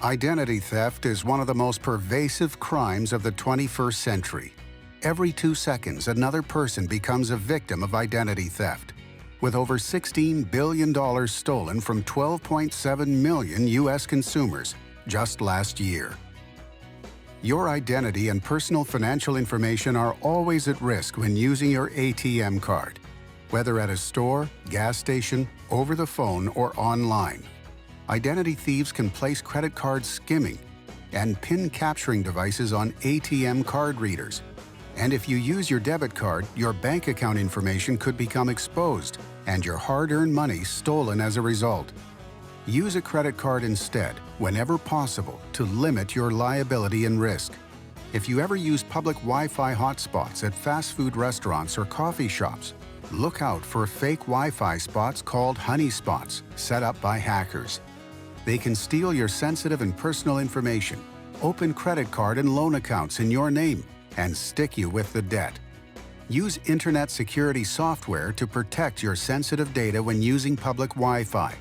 Identity theft is one of the most pervasive crimes of the 21st century. Every 2 seconds, another person becomes a victim of identity theft, with over $16 billion stolen from 12.7 million U.S. consumers just last year. Your identity and personal financial information are always at risk when using your ATM card, whether at a store, gas station, over the phone, or online. Identity thieves can place credit card skimming and PIN capturing devices on ATM card readers. And if you use your debit card, your bank account information could become exposed and your hard-earned money stolen as a result. Use a credit card instead, whenever possible, to limit your liability and risk. If you ever use public Wi-Fi hotspots at fast food restaurants or coffee shops, look out for fake Wi-Fi spots called honey spots set up by hackers. They can steal your sensitive and personal information, open credit card and loan accounts in your name, and stick you with the debt. Use internet security software to protect your sensitive data when using public Wi-Fi.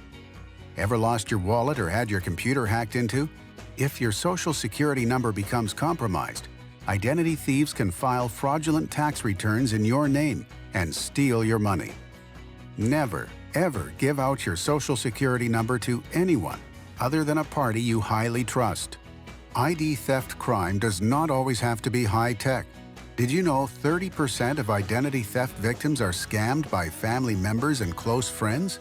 Ever lost your wallet or had your computer hacked into? If your social security number becomes compromised, identity thieves can file fraudulent tax returns in your name and steal your money. Never, ever give out your social security number to anyone other than a party you highly trust. ID theft crime does not always have to be high-tech. Did you know 30% of identity theft victims are scammed by family members and close friends?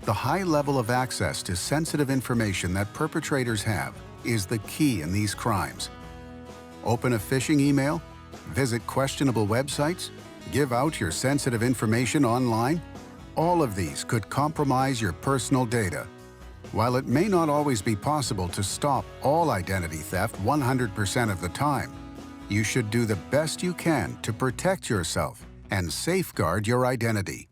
The high level of access to sensitive information that perpetrators have is the key in these crimes. Open a phishing email, visit questionable websites, give out your sensitive information online. All of these could compromise your personal data. While it may not always be possible to stop all identity theft 100% of the time, you should do the best you can to protect yourself and safeguard your identity.